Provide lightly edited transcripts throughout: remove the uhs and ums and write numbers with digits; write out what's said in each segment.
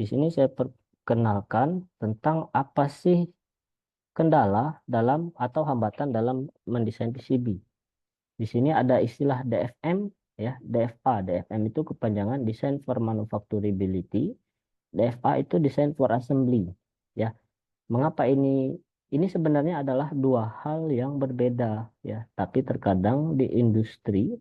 Di sini saya perkenalkan tentang apa sih kendala dalam atau hambatan dalam mendesain PCB. Di sini ada istilah DFM, ya, DFA. DFM itu kepanjangan Design for Manufacturability. DFA itu Design for Assembly. Ya, mengapa ini sebenarnya adalah dua hal yang berbeda, ya. Tapi terkadang di industri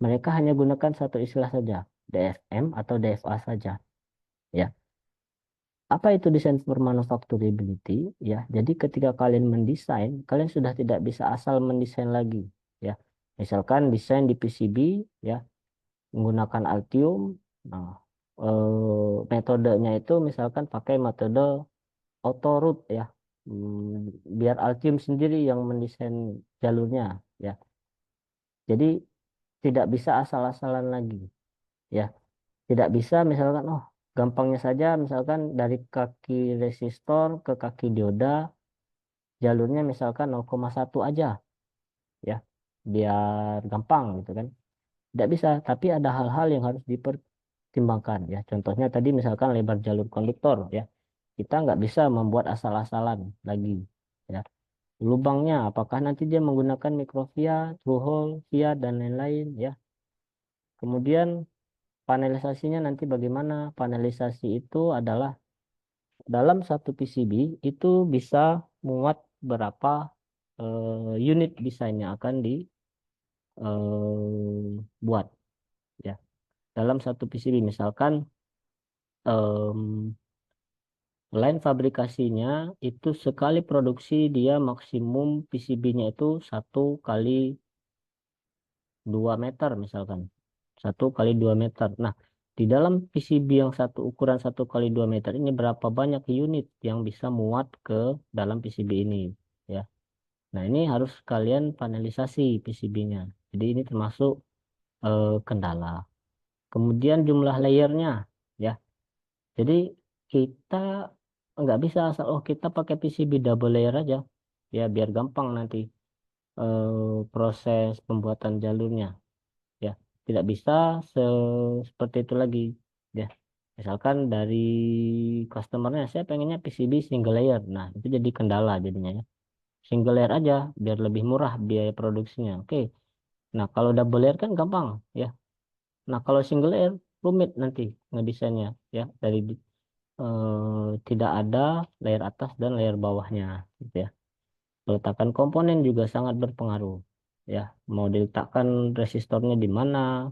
mereka hanya gunakan satu istilah saja, DFM atau DFA saja. Ya, apa itu desain for manufacturability? Ya, jadi ketika kalian mendesain, kalian sudah tidak bisa asal mendesain lagi. Ya, misalkan desain di PCB, ya, menggunakan Altium. Nah, metodenya itu misalkan pakai metode auto root, ya. Biar Altium sendiri yang mendesain jalurnya, ya. Jadi tidak bisa asal-asalan lagi, ya. Tidak bisa misalkan, oh, gampangnya saja misalkan dari kaki resistor ke kaki dioda jalurnya misalkan 0,1 aja, ya, biar gampang gitu kan. Tidak bisa, tapi ada hal-hal yang harus dipertimbangkan, ya. Contohnya tadi misalkan lebar jalur konduktor, ya. Kita nggak bisa membuat asal-asalan lagi, ya. Lubangnya apakah nanti dia menggunakan microvia, through hole, via dan lain-lain, ya. Kemudian panelisasinya nanti bagaimana? Panelisasi itu adalah dalam satu PCB itu bisa muat berapa unit desain yang akan dibuat, ya. Dalam satu PCB misalkan em, line fabrikasinya itu sekali produksi dia maksimum PCB-nya itu 1 kali 2 meter misalkan, 1 kali 2 meter. Nah, di dalam PCB yang satu ukuran 1 kali 2 meter ini berapa banyak unit yang bisa muat ke dalam PCB ini, ya. Nah, ini harus kalian panelisasi PCB-nya. Jadi ini termasuk kendala. Kemudian jumlah layernya, ya. Jadi kita nggak bisa asal, oh, kita pakai PCB double layer aja, ya, biar gampang nanti proses pembuatan jalurnya, ya. Tidak bisa seperti itu lagi, ya. Misalkan dari customernya, saya pengennya PCB single layer. Nah, itu jadi kendala jadinya, ya. Single layer aja biar lebih murah biaya produksinya. Oke. Nah, kalau double layer kan gampang, ya. Nah, kalau single layer rumit nanti ngedesainnya, ya. Tidak ada layer atas dan layer bawahnya, gitu ya. Peletakan komponen juga sangat berpengaruh, ya. Mau diletakkan resistornya di mana,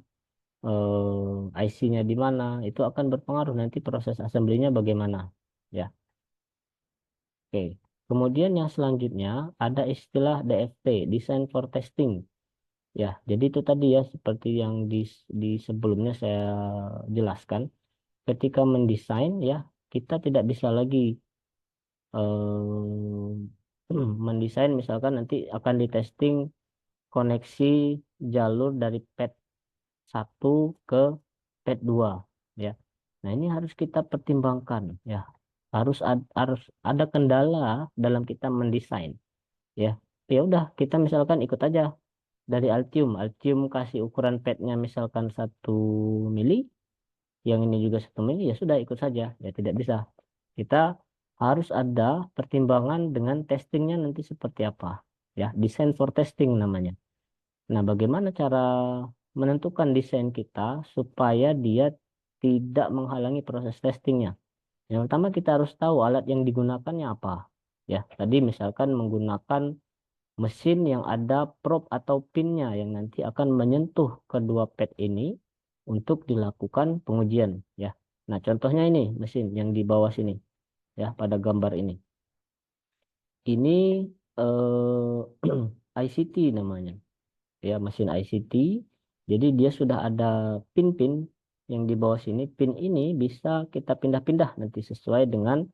IC-nya di mana, itu akan berpengaruh nanti proses assembly-nya bagaimana, ya. Oke. Kemudian yang selanjutnya ada istilah DFT, Design for Testing. Ya, jadi itu tadi, ya, seperti yang di sebelumnya saya jelaskan, ketika mendesain, ya, kita tidak bisa lagi mendesain misalkan nanti akan ditesting koneksi jalur dari pad 1 ke pad 2, ya. Nah, ini harus kita pertimbangkan, ya. Harus ada kendala dalam kita mendesain, ya. Ya udah, kita misalkan ikut aja dari Altium. Altium kasih ukuran padnya misalkan 1 mili, yang ini juga 1 mili, ya sudah ikut saja. Ya tidak bisa. Kita harus ada pertimbangan dengan testingnya nanti seperti apa. Ya, design for testing namanya. Nah, bagaimana cara menentukan desain kita supaya dia tidak menghalangi proses testingnya? Yang pertama kita harus tahu alat yang digunakannya apa. Ya, tadi misalkan menggunakan mesin yang ada probe atau pinnya yang nanti akan menyentuh kedua pad ini untuk dilakukan pengujian, ya. Nah, contohnya ini mesin yang di bawah sini, ya, pada gambar ini. Ini ICT namanya, ya, mesin ICT. Jadi dia sudah ada pin-pin yang di bawah sini. Pin ini bisa kita pindah-pindah nanti sesuai dengan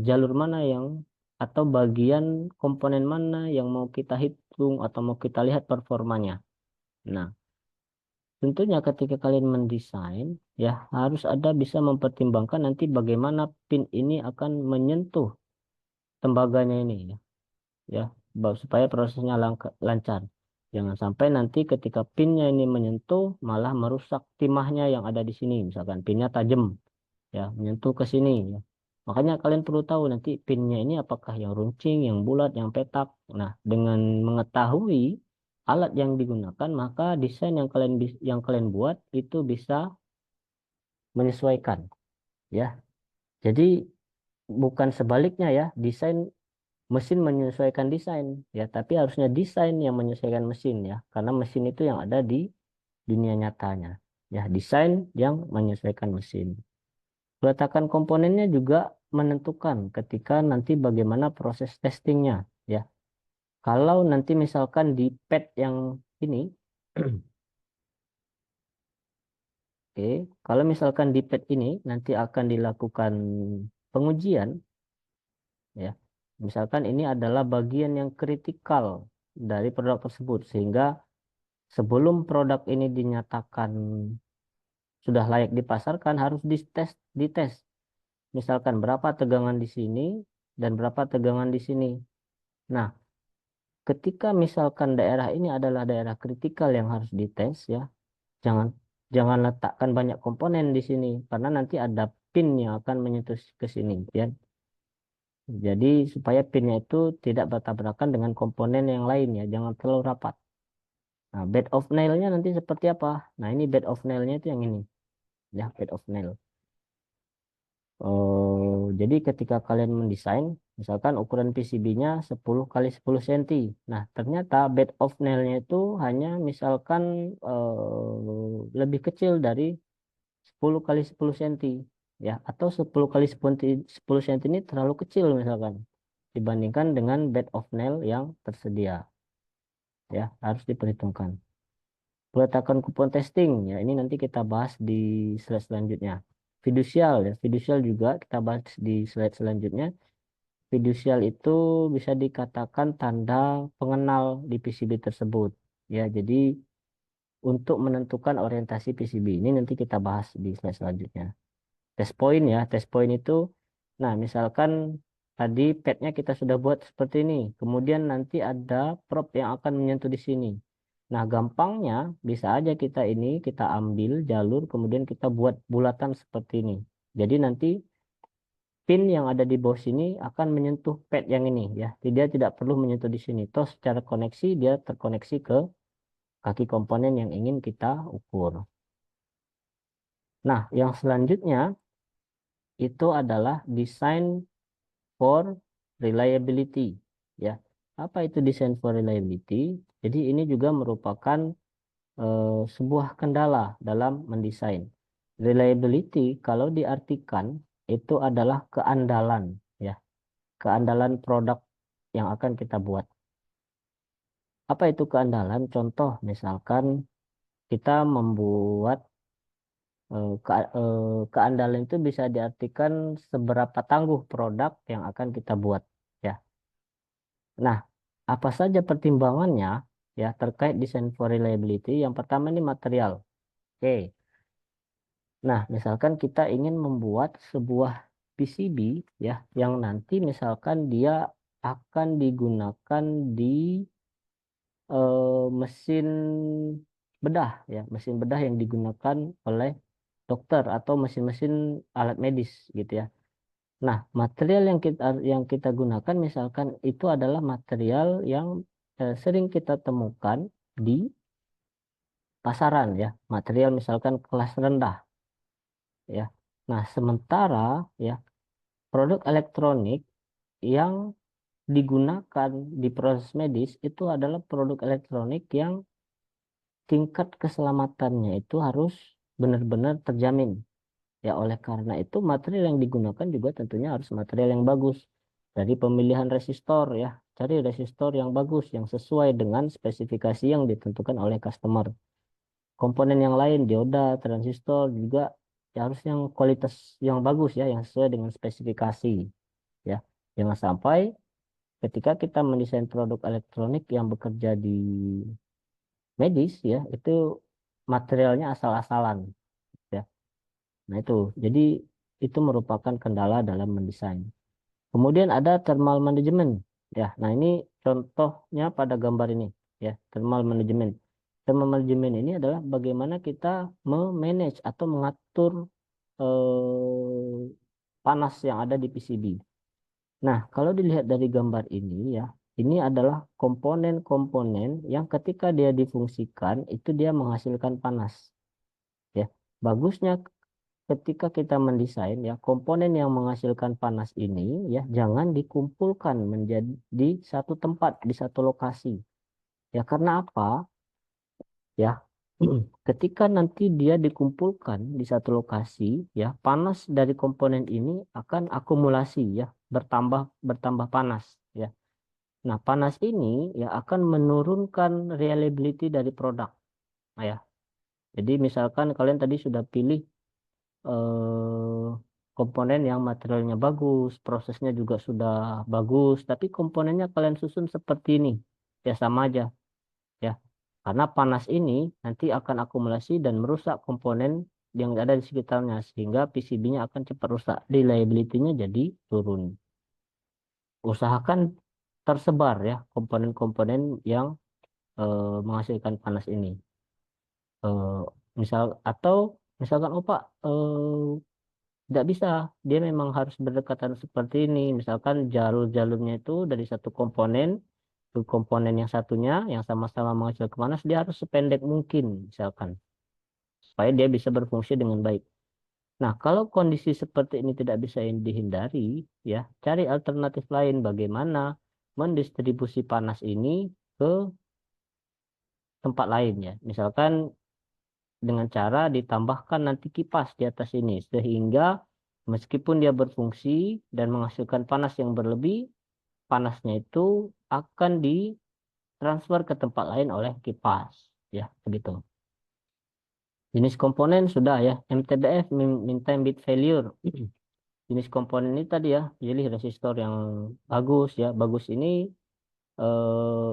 jalur mana yang atau bagian komponen mana yang mau kita hitung atau mau kita lihat performanya. Nah, tentunya ketika kalian mendesain, ya, harus ada bisa mempertimbangkan nanti bagaimana pin ini akan menyentuh tembaganya ini, ya, ya, supaya prosesnya lancar. Jangan sampai nanti ketika pinnya ini menyentuh malah merusak timahnya yang ada di sini. Misalkan pinnya tajam, ya, menyentuh ke sini ya. Makanya kalian perlu tahu nanti pinnya ini apakah yang runcing, yang bulat, yang petak. Nah, dengan mengetahui alat yang digunakan, maka desain yang kalian buat itu bisa menyesuaikan ya. Jadi bukan sebaliknya ya, desain mesin menyesuaikan desain ya, tapi harusnya desain yang menyesuaikan mesin ya, karena mesin itu yang ada di dunia nyatanya. Ya, desain yang menyesuaikan mesin. Peletakan komponennya juga menentukan ketika nanti bagaimana proses testingnya ya. Kalau nanti misalkan di pad yang ini, oke, kalau misalkan di pad ini nanti akan dilakukan pengujian ya. Misalkan ini adalah bagian yang kritikal dari produk tersebut, sehingga sebelum produk ini dinyatakan sudah layak dipasarkan harus dites. Misalkan berapa tegangan di sini dan berapa tegangan di sini. Nah, ketika misalkan daerah ini adalah daerah kritikal yang harus dites ya, jangan jangan letakkan banyak komponen di sini karena nanti ada pin yang akan menyentuh ke sini ya. Jadi supaya pinnya itu tidak bertabrakan dengan komponen yang lain ya, jangan terlalu rapat. Nah, bed of nail-nya nanti seperti apa? Nah, ini bed of nail-nya itu yang ini ya, bed of nail. Jadi ketika kalian mendesain, misalkan ukuran PCB-nya 10 kali 10 cm. Nah, ternyata bed of nail-nya itu hanya misalkan lebih kecil dari 10 kali 10 cm. Ya, atau 10 kali 10 cm ini terlalu kecil misalkan dibandingkan dengan bed of nail yang tersedia. Ya, harus diperhitungkan. Peletakan kupon testing, ya ini nanti kita bahas di slide selanjutnya. Fidusial ya, fidusial juga kita bahas di slide selanjutnya. Fidusial itu bisa dikatakan tanda pengenal di PCB tersebut. Ya, jadi untuk menentukan orientasi PCB ini nanti kita bahas di slide selanjutnya. Test point ya, test point itu, nah misalkan tadi padnya kita sudah buat seperti ini, kemudian nanti ada probe yang akan menyentuh di sini. Nah, gampangnya bisa aja kita ambil jalur, kemudian kita buat bulatan seperti ini. Jadi nanti pin yang ada di bawah sini akan menyentuh pad yang ini ya. Dia tidak perlu menyentuh di sini. Toh secara koneksi dia terkoneksi ke kaki komponen yang ingin kita ukur. Nah, yang selanjutnya itu adalah design for reliability ya. Apa itu design for reliability? Jadi ini juga merupakan sebuah kendala dalam mendesain. Reliability kalau diartikan itu adalah keandalan ya, keandalan produk yang akan kita buat. Apa itu keandalan? Contoh misalkan kita membuat keandalan itu bisa diartikan seberapa tangguh produk yang akan kita buat ya. Nah, apa saja pertimbangannya ya terkait design for reliability? Yang pertama ini material. Oke. Nah, misalkan kita ingin membuat sebuah PCB ya yang nanti misalkan dia akan digunakan di mesin bedah ya, mesin bedah yang digunakan oleh dokter atau mesin-mesin alat medis gitu ya. Nah, material yang kita gunakan misalkan itu adalah material yang sering kita temukan di pasaran ya, material misalkan kelas rendah ya. Nah, sementara ya produk elektronik yang digunakan di proses medis itu adalah produk elektronik yang tingkat keselamatannya itu harus benar-benar terjamin. Ya, oleh karena itu material yang digunakan juga tentunya harus material yang bagus. Dari pemilihan resistor ya, cari resistor yang bagus yang sesuai dengan spesifikasi yang ditentukan oleh customer. Komponen yang lain, dioda, transistor juga ya harus yang kualitas yang bagus ya, yang sesuai dengan spesifikasi ya. Jangan sampai ketika kita mendesain produk elektronik yang bekerja di medis ya, itu materialnya asal-asalan ya. Nah, itu. Jadi itu merupakan kendala dalam mendesain. Kemudian ada thermal management. Ya, nah ini contohnya pada gambar ini. Ya, thermal management. Thermal management ini adalah bagaimana kita memanage atau mengatur panas yang ada di PCB. Nah, kalau dilihat dari gambar ini ya, ini adalah komponen-komponen yang ketika dia difungsikan itu dia menghasilkan panas. Ya, bagusnya ketika kita mendesain ya komponen yang menghasilkan panas ini ya jangan dikumpulkan menjadi di satu tempat di satu lokasi. Ya karena apa? Ya, ketika nanti dia dikumpulkan di satu lokasi, ya panas dari komponen ini akan akumulasi ya, bertambah bertambah panas ya. Nah, panas ini ya akan menurunkan reliability dari produk. Nah, ya, jadi misalkan kalian tadi sudah pilih eh, komponen yang materialnya bagus, prosesnya juga sudah bagus, tapi komponennya kalian susun seperti ini, ya sama aja ya. Karena panas ini nanti akan akumulasi dan merusak komponen yang ada di sekitarnya sehingga PCB-nya akan cepat rusak. Reliability-nya jadi turun. Usahakan tersebar ya komponen-komponen yang menghasilkan panas ini. Eh, misal atau misalkan oh Pak tidak bisa dia memang harus berdekatan seperti ini. Misalkan jalur-jalurnya itu dari satu komponen ke komponen yang satunya yang sama-sama menghasilkan panas dia harus sependek mungkin misalkan supaya dia bisa berfungsi dengan baik. Nah, kalau kondisi seperti ini tidak bisa dihindari, ya, cari alternatif lain bagaimana mendistribusi panas ini ke tempat lain ya. Misalkan dengan cara ditambahkan nanti kipas di atas ini sehingga meskipun dia berfungsi dan menghasilkan panas yang berlebih, panasnya itu akan ditransfer ke tempat lain oleh kipas, ya, begitu. Jenis komponen sudah ya, MTBF, mean time bit failure. Jenis komponen ini tadi ya, pilih resistor yang bagus ya. Bagus ini eh,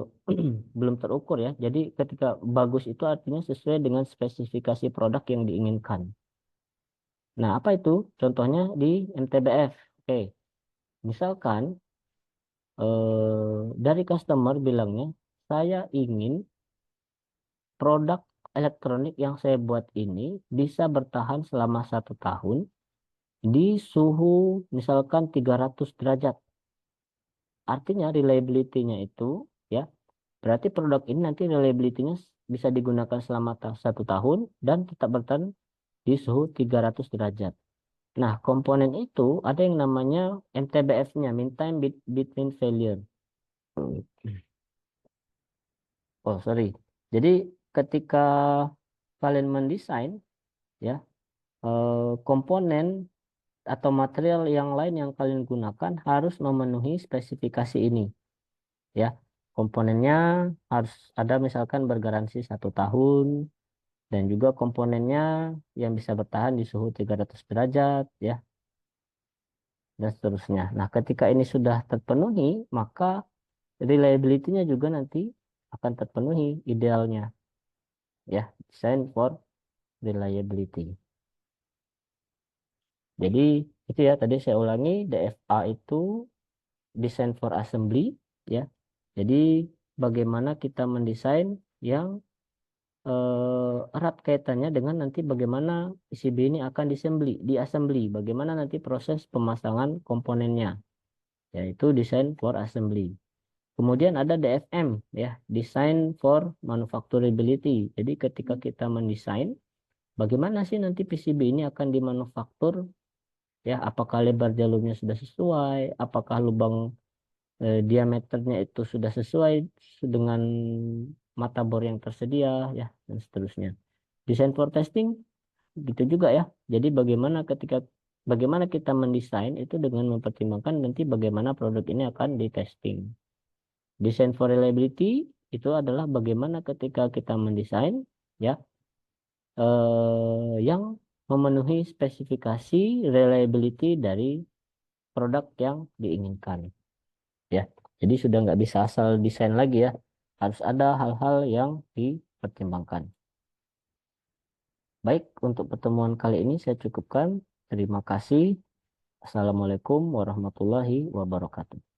belum terukur ya. Jadi ketika bagus itu artinya sesuai dengan spesifikasi produk yang diinginkan. Nah, apa itu? Contohnya di MTBF. Oke, misalkan dari customer bilangnya, saya ingin produk elektronik yang saya buat ini bisa bertahan selama 1 tahun di suhu misalkan 300 derajat. Artinya reliability-nya itu ya berarti produk ini nanti reliability-nya bisa digunakan selama 1 tahun dan tetap bertahan di suhu 300 derajat. Nah, komponen itu ada yang namanya MTBF-nya, mean time between failure. Oh, sorry. Jadi ketika kalian mendesain ya komponen atau material yang lain yang kalian gunakan harus memenuhi spesifikasi ini ya. Komponennya harus ada misalkan bergaransi 1 tahun dan juga komponennya yang bisa bertahan di suhu 300 derajat ya dan seterusnya. Nah, ketika ini sudah terpenuhi, maka reliability-nya juga nanti akan terpenuhi idealnya ya, design for reliability. Jadi itu ya tadi saya ulangi DFA itu design for assembly ya. Jadi bagaimana kita mendesain yang erat kaitannya dengan nanti bagaimana PCB ini akan diassembly, bagaimana nanti proses pemasangan komponennya, yaitu design for assembly. Kemudian ada DFM ya, design for manufacturability. Jadi ketika kita mendesain, bagaimana sih nanti PCB ini akan dimanufaktur ya, apakah lebar jalurnya sudah sesuai, apakah lubang diameternya itu sudah sesuai dengan mata bor yang tersedia ya dan seterusnya. Design for testing gitu juga ya. Jadi bagaimana kita mendesain itu dengan mempertimbangkan nanti bagaimana produk ini akan di testing. Design for reliability itu adalah bagaimana ketika kita mendesain ya yang memenuhi spesifikasi reliability dari produk yang diinginkan ya. Jadi sudah nggak bisa asal desain lagi ya. Harus ada hal-hal yang dipertimbangkan. Baik, untuk pertemuan kali ini saya cukupkan. Terima kasih. Assalamualaikum warahmatullahi wabarakatuh.